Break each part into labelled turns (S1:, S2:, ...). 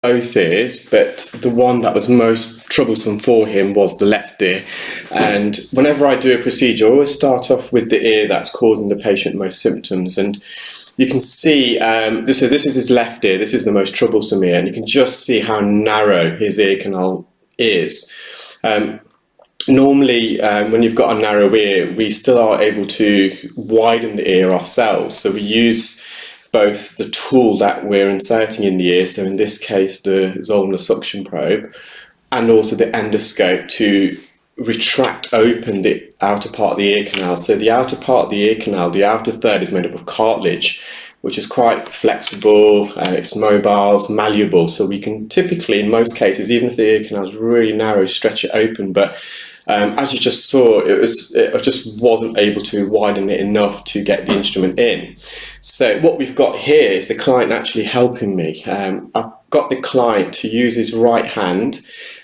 S1: both ears, but the one that was most troublesome for him was the left ear. And whenever I do a procedure, I always start off with the ear that's causing the patient most symptoms. And you can see, this is his left ear, this is the most troublesome ear, and you can just see how narrow his ear canal is. Normally, when you've got a narrow ear, we still are able to widen the ear ourselves. So we use both the tool that we're inserting in the ear, so in this case the Zollner suction probe, and also the endoscope to retract open the outer part of the ear canal. So the outer part of the ear canal, the outer third, is made up of cartilage, which is quite flexible, it's mobile, it's malleable, so we can typically, in most cases, even if the ear canal is really narrow, stretch it open. But as you just saw, I just wasn't able to widen it enough to get the instrument in. So what we've got here is the client actually helping me. I've got the client to use his right hand,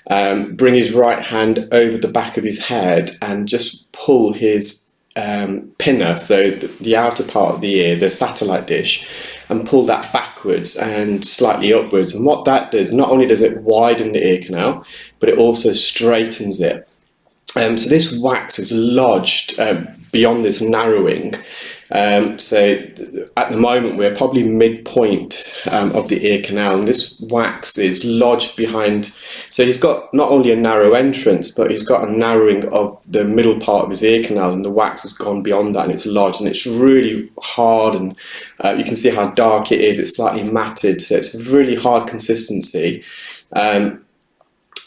S1: bring his right hand over the back of his head and just pull his pinner, so the outer part of the ear, the satellite dish, and pull that backwards and slightly upwards. And what that does, not only does it widen the ear canal, but it also straightens it. So this wax is lodged beyond this narrowing. So at the moment we're probably midpoint of the ear canal, and this wax is lodged behind. So he's got not only a narrow entrance, but he's got a narrowing of the middle part of his ear canal, and the wax has gone beyond that and it's lodged, and it's really hard, and you can see how dark it is. It's slightly matted, so it's a really hard consistency.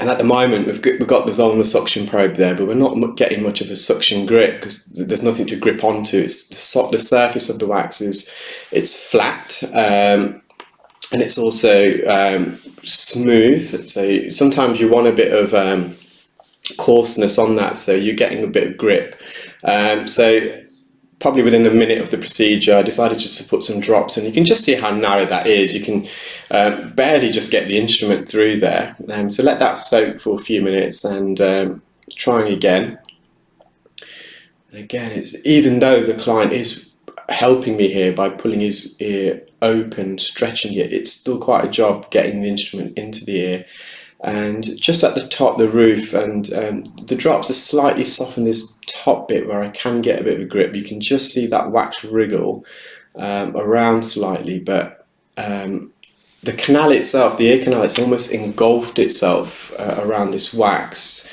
S1: And at the moment, we've got the Zollner suction probe there, but we're not getting much of a suction grip because there's nothing to grip onto. It's the surface of the wax it's flat, and it's also smooth. So sometimes you want a bit of coarseness on that, so you're getting a bit of grip. So probably within a minute of the procedure, I decided just to put some drops, and you can just see how narrow that is. You can barely just get the instrument through there. So let that soak for a few minutes, and trying again. And again, it's even though the client is helping me here by pulling his ear open, stretching it, it's still quite a job getting the instrument into the ear. And just at the top, the roof, and the drops are slightly softened this top bit where I can get a bit of a grip. You can just see that wax wriggle around slightly, but the canal itself, the ear canal, it's almost engulfed itself around this wax.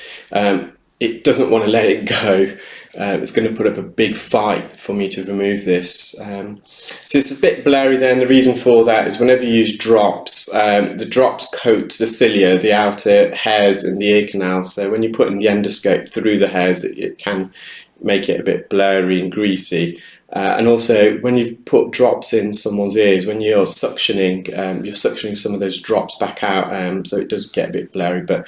S1: It doesn't want to let it go. It's going to put up a big fight for me to remove this. So it's a bit blurry there, and the reason for that is whenever you use drops, the drops coat the cilia, the outer hairs in the ear canal. So when you put in the endoscope through the hairs, it can make it a bit blurry and greasy. And also when you put drops in someone's ears, when you're suctioning some of those drops back out, so it does get a bit blurry, but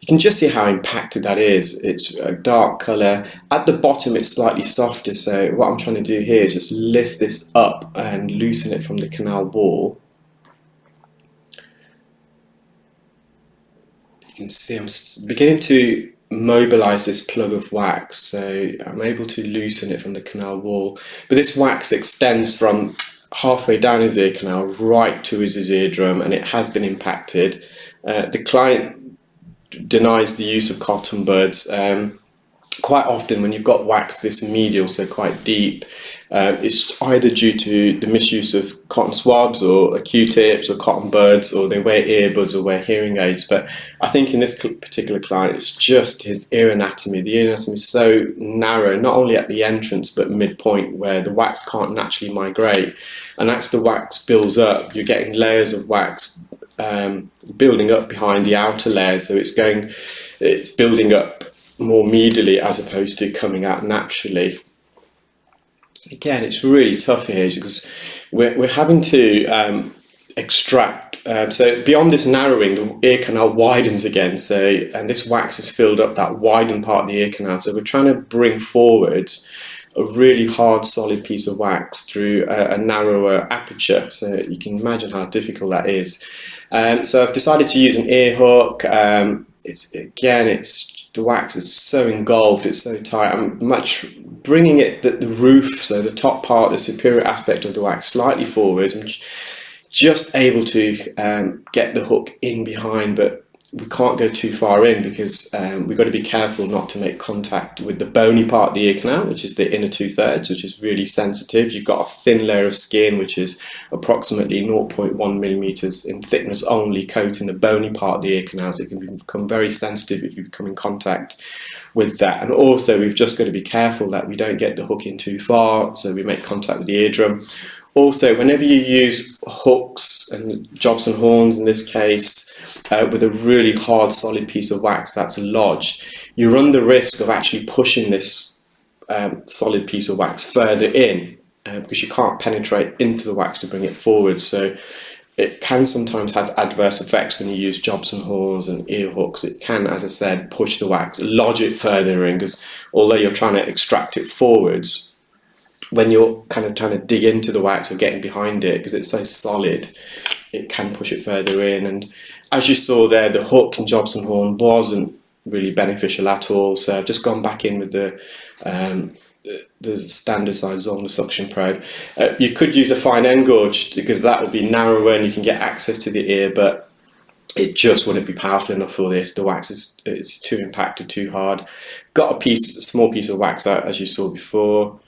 S1: you can just see how impacted that is. It's a dark colour. At the bottom it's slightly softer, so what I'm trying to do here is just lift this up and loosen it from the canal wall. You can see I'm beginning to mobilize this plug of wax, so I'm able to loosen it from the canal wall. But this wax extends from halfway down his ear canal right to his eardrum, and it has been impacted. The client denies the use of cotton buds. Quite often when you've got wax this medial, so quite deep, it's either due to the misuse of cotton swabs or Q-tips or cotton buds, or they wear earbuds or wear hearing aids. But I think in this particular client, it's just his ear anatomy. The ear anatomy is so narrow, not only at the entrance but midpoint, where the wax can't naturally migrate. And as the wax builds up, you're getting layers of wax building up behind the outer layer, so it's building up more medially as opposed to coming out naturally. Again, it's really tough here because we're having to extract. So beyond this narrowing, the ear canal widens again. And this wax has filled up that widened part of the ear canal. So we're trying to bring forwards a really hard, solid piece of wax through a narrower aperture. So you can imagine how difficult that is. So I've decided to use an ear hook. The wax is so engulfed, it's so tight. I'm bringing it the roof, so the top part, the superior aspect of the wax, slightly forward, and just able to get the hook in behind, but we can't go too far in because we've got to be careful not to make contact with the bony part of the ear canal, which is the inner 2/3, which is really sensitive. You've got a thin layer of skin, which is approximately 0.1 millimeters in thickness only, coating the bony part of the ear canal, so it can become very sensitive if you come in contact with that. And also we've just got to be careful that we don't get the hook in too far, so we make contact with the eardrum. Also, whenever you use hooks and jobs and horns in this case, with a really hard solid piece of wax that's lodged, you run the risk of actually pushing this solid piece of wax further in because you can't penetrate into the wax to bring it forward. So it can sometimes have adverse effects when you use jobs and horns and ear hooks. It can, as I said, push the wax, lodge it further in, because although you're trying to extract it forwards, when you're kind of trying to dig into the wax or getting behind it, because it's so solid, it can push it further in. And as you saw there, the hook in jobs and horn wasn't really beneficial at all. So I've just gone back in with the standard size Zollner suction probe. You could use a fine end gauge because that would be narrower and you can get access to the ear, but it just wouldn't be powerful enough for this. The wax is too impacted, too hard. Got a small piece of wax out, as you saw before.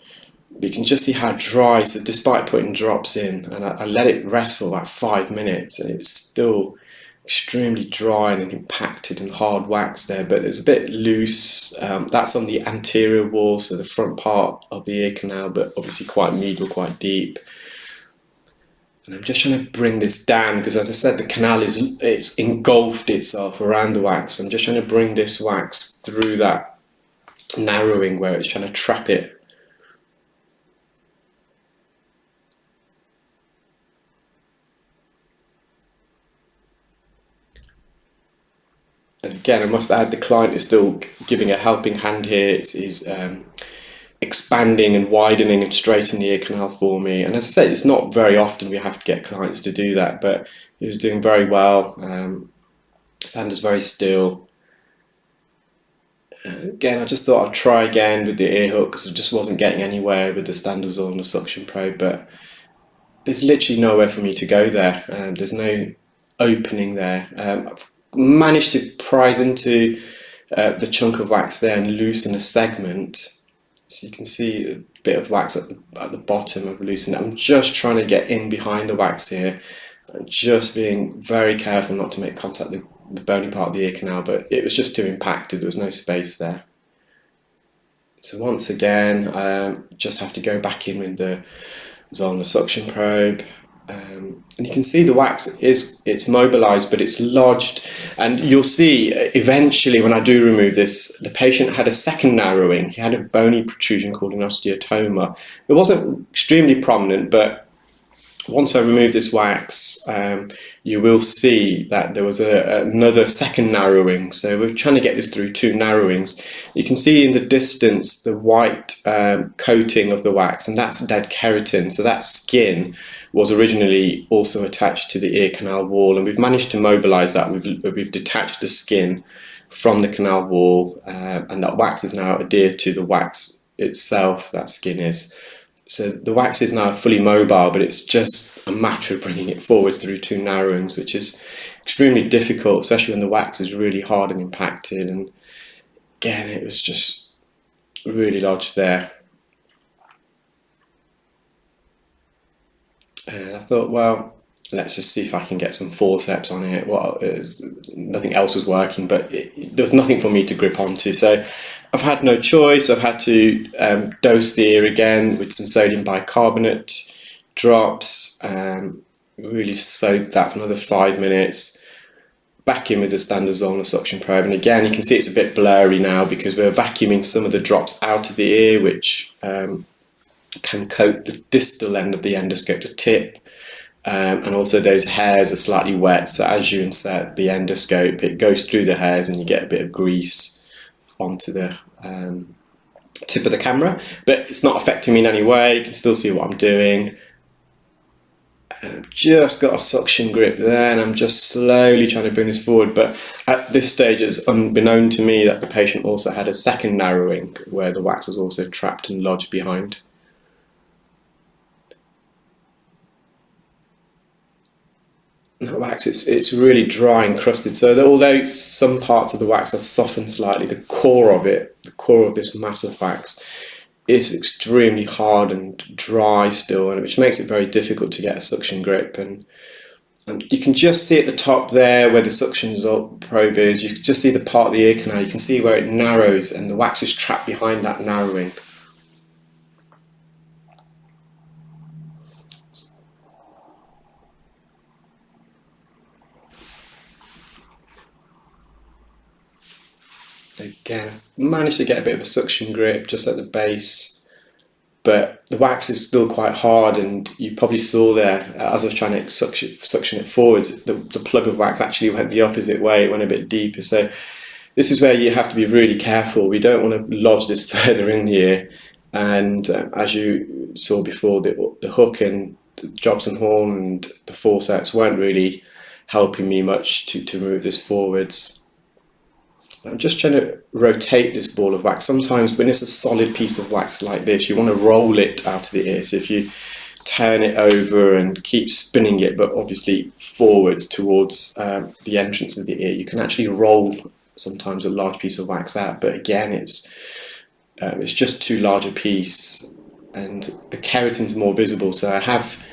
S1: You can just see how dry, so despite putting drops in, and I let it rest for about 5 minutes, and it's still extremely dry and impacted and hard wax there, but it's a bit loose. That's on the anterior wall, so the front part of the ear canal, but obviously quite medial, quite deep. And I'm just trying to bring this down because, as I said, the canal it's engulfed itself around the wax. I'm just trying to bring this wax through that narrowing where it's trying to trap it. And again, I must add, the client is still giving a helping hand here. He's expanding and widening and straightening the ear canal for me. And as I said, it's not very often we have to get clients to do that, but he was doing very well. His hand is very still. Again, I just thought I'd try again with the ear hook because I just wasn't getting anywhere with the standard Zollner suction probe, but there's literally nowhere for me to go there. There's no opening there. I've managed to prise into the chunk of wax there and loosen a segment. So you can see a bit of wax at the bottom. I've loosened it. I'm just trying to get in behind the wax here and just being very careful not to make contact with the bony part of the ear canal, but it was just too impacted. There was no space there. So once again, just have to go back in with the Zollner suction probe. And you can see the wax it's mobilized, but it's lodged, and you'll see eventually when I do remove this, the patient had a second narrowing. He had a bony protrusion called an osteotoma. It wasn't extremely prominent, but once I remove this wax, you will see that there was another second narrowing. So we're trying to get this through 2 narrowings. You can see in the distance the white coating of the wax, and that's dead keratin. So that skin was originally also attached to the ear canal wall, and we've managed to mobilize that. We've detached the skin from the canal wall, and that wax is now adhered to the wax itself, that skin is. So the wax is now fully mobile, but it's just a matter of bringing it forwards through 2 narrowings, which is extremely difficult, especially when the wax is really hard and impacted. And again, it was just really lodged there. And I thought, well, let's just see if I can get some forceps on it. Well, nothing else was working, but there was nothing for me to grip onto. So I've had no choice. I've had to dose the ear again with some sodium bicarbonate drops. Really soak that for another 5 minutes. Back in with the standard Zollner suction probe. And again, you can see it's a bit blurry now because we're vacuuming some of the drops out of the ear, which can coat the distal end of the endoscope, the tip. And also those hairs are slightly wet, so as you insert the endoscope, it goes through the hairs and you get a bit of grease onto the tip of the camera, but it's not affecting me in any way. You can still see what I'm doing. And I've just got a suction grip there, and I'm just slowly trying to bring this forward, but at this stage it's unbeknown to me that the patient also had a second narrowing where the wax was also trapped and lodged behind. that wax, it's really dry and crusted. So that although some parts of the wax are softened slightly, the core of it, the core of this mass of wax, is extremely hard and dry still, and which makes it very difficult to get a suction grip. And you can just see at the top there where the suction probe is, you can just see the part of the ear canal, you can see where it narrows and the wax is trapped behind that narrowing. Again, I managed to get a bit of a suction grip just at the base, but the wax is still quite hard, and you probably saw there, as I was trying to suction it forwards, the plug of wax actually went the opposite way, it went a bit deeper. So this is where you have to be really careful. We don't want to lodge this further in the ear, and as you saw before, the hook and the Jobson horn and the forceps weren't really helping me much to move this forwards. I'm just trying to rotate this ball of wax. Sometimes when it's a solid piece of wax like this, you want to roll it out of the ear. So if you turn it over and keep spinning it, but obviously forwards towards the entrance of the ear, you can actually roll sometimes a large piece of wax out. But again, it's just too large a piece, and the keratin's more visible. So I have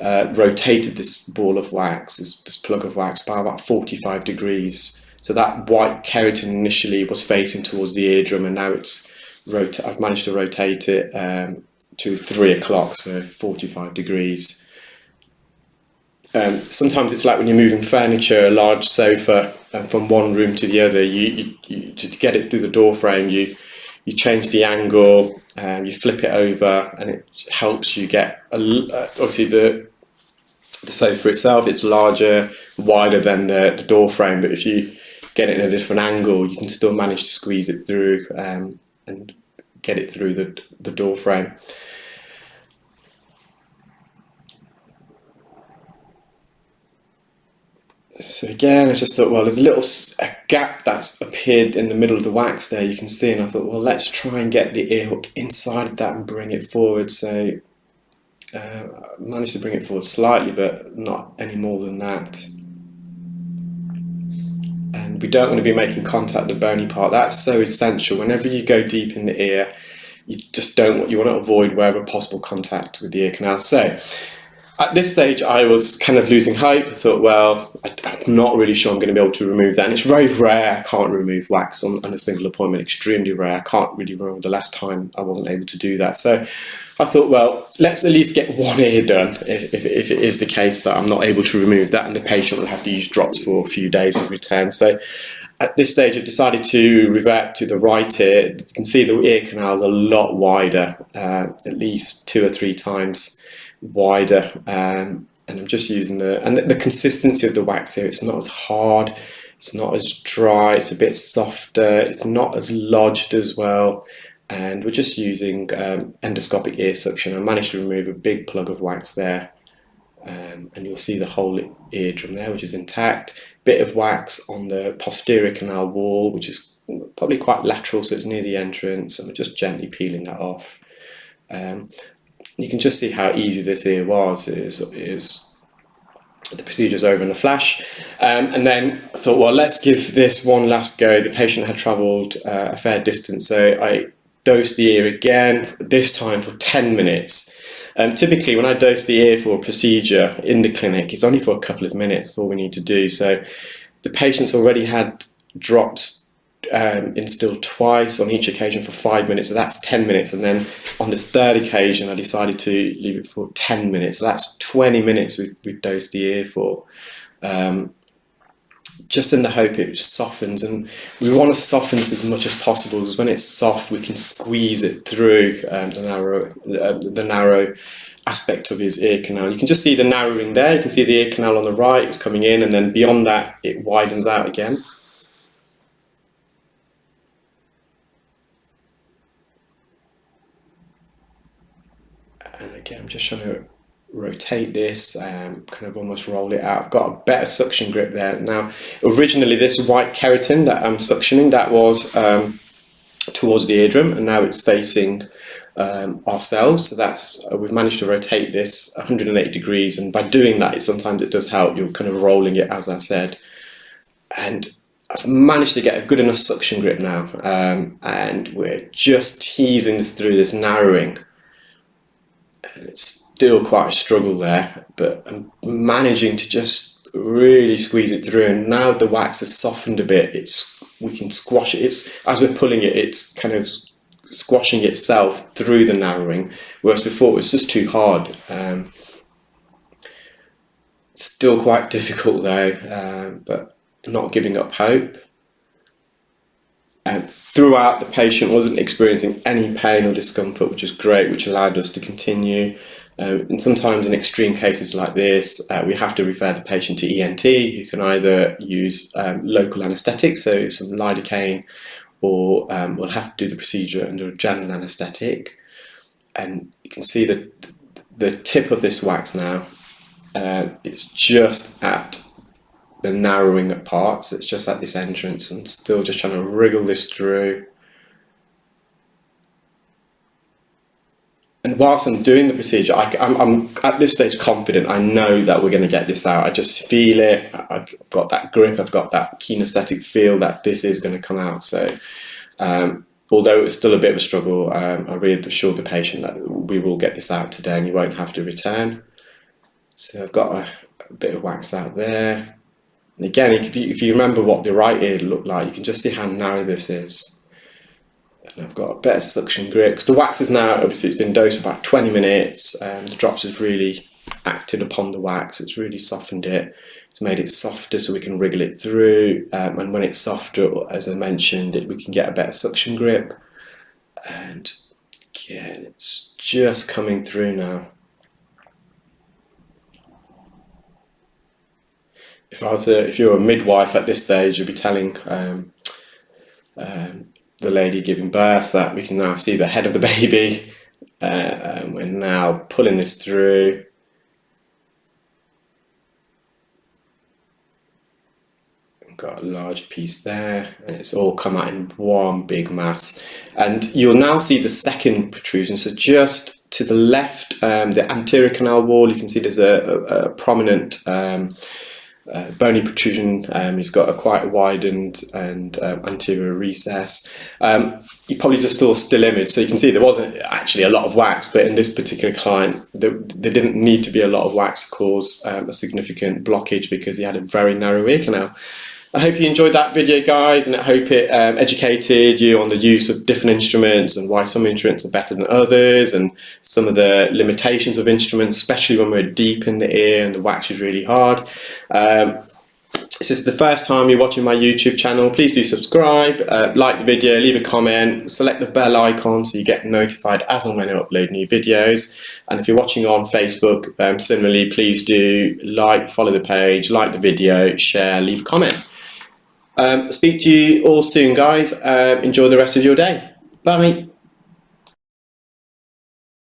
S1: rotated this ball of wax, this plug of wax, by about 45 degrees. So that white keratin initially was facing towards the eardrum, and now I've managed to rotate it to 3 o'clock, so 45 degrees. Sometimes it's like when you're moving furniture, a large sofa, from one room to the other. You to get it through the door frame, you change the angle, you flip it over, and it helps you get obviously the sofa itself. It's larger, wider than the door frame, but if you get it in a different angle, you can still manage to squeeze it through and get it through the door frame. So again, I just thought, well, there's a gap that's appeared in the middle of the wax there, you can see, and I thought, well, let's try and get the ear hook inside of that and bring it forward. So I managed to bring it forward slightly, but not any more than that. And we don't want to be making contact with the bony part. That's so essential. Whenever you go deep in the ear, you want to avoid wherever possible contact with the ear canal. So at this stage, I was kind of losing hope. I thought, well, I'm not really sure I'm going to be able to remove that. And it's very rare I can't remove wax on a single appointment, extremely rare. I can't really remember the last time I wasn't able to do that. So I thought, well, let's at least get one ear done if it is the case that I'm not able to remove that, and the patient will have to use drops for a few days and return. So at this stage, I've decided to revert to the right ear. You can see the ear canal is a lot wider, at least 2 or 3 times wider, and I'm just using the consistency of the wax here. It's not as hard, it's not as dry, it's a bit softer, it's not as lodged as well. And we're just using endoscopic ear suction. I managed to remove a big plug of wax there, and you'll see the whole eardrum there, which is intact. Bit of wax on the posterior canal wall, which is probably quite lateral, so it's near the entrance, and we're just gently peeling that off. You can just see how easy this ear was. The procedure's over in a flash, and then I thought, well, let's give this one last go. The patient had travelled a fair distance, so I dosed the ear again, this time for 10 minutes. Typically, when I dose the ear for a procedure in the clinic, it's only for a couple of minutes, that's all we need to do. So the patient's already had drops instilled twice on each occasion for 5 minutes, so that's 10 minutes. And then on this third occasion, I decided to leave it for 10 minutes. So that's 20 minutes we've dosed the ear for. Just in the hope it softens, and we want to soften this as much as possible, because when it's soft we can squeeze it through the narrow aspect of his ear canal. You can just see the narrowing there, you can see the ear canal on the right, it's coming in, and then beyond that it widens out again. And again, I'm just trying to rotate this, kind of almost roll it out. I've got a better suction grip there. Now, originally this white keratin that I'm suctioning, that was towards the eardrum, and now it's facing ourselves. So that's we've managed to rotate this 180 degrees, and by doing that, sometimes it does help. You're kind of rolling it, as I said, and I've managed to get a good enough suction grip now, and we're just teasing this through this narrowing, and it's still quite a struggle there, but I'm managing to just really squeeze it through, and now the wax has softened a bit. We can squash it. As we're pulling it, it's kind of squashing itself through the narrowing, whereas before it was just too hard. Still quite difficult though, but not giving up hope. Throughout, the patient wasn't experiencing any pain or discomfort, which is great, which allowed us to continue. And sometimes in extreme cases like this, we have to refer the patient to ENT, who can either use local anaesthetic, so some lidocaine, or we'll have to do the procedure under a general anaesthetic. And you can see the tip of this wax now, it's just at the narrowing part, so it's just at this entrance. I'm still just trying to wriggle this through. And whilst I'm doing the procedure, I'm at this stage confident. I know that we're going to get this out. I just feel it. I've got that grip. I've got that kinesthetic feel that this is going to come out. So although it's still a bit of a struggle, I reassure the patient that we will get this out today and you won't have to return. So I've got a bit of wax out there. And again, if you remember what the right ear looked like, you can just see how narrow this is. And I've got a better suction grip, because the wax is now, obviously it's been dosed for about 20 minutes. The drops has really acted upon the wax. It's really softened it. It's made it softer so we can wriggle it through. And when it's softer, as I mentioned, we can get a better suction grip. And again, it's just coming through now. If you're a midwife at this stage, you'll be telling the lady giving birth that we can now see the head of the baby. We're now pulling this through. We've got a large piece there, and it's all come out in one big mass. And you'll now see the second protrusion. So just to the left, the anterior canal wall, you can see there's a prominent bony protrusion. He's got a quite widened and anterior recess. You probably just saw a still image, so you can see there wasn't actually a lot of wax, but in this particular client, there didn't need to be a lot of wax to cause a significant blockage, because he had a very narrow ear canal. I hope you enjoyed that video, guys, and I hope it educated you on the use of different instruments and why some instruments are better than others, and some of the limitations of instruments, especially when we're deep in the ear and the wax is really hard. If this is the first time you're watching my YouTube channel, please do subscribe, like the video, leave a comment, select the bell icon so you get notified as and when I upload new videos. And if you're watching on Facebook, similarly, please do follow the page, like the video, share, leave a comment. Speak to you all soon, guys. Enjoy the rest of your day. Bye.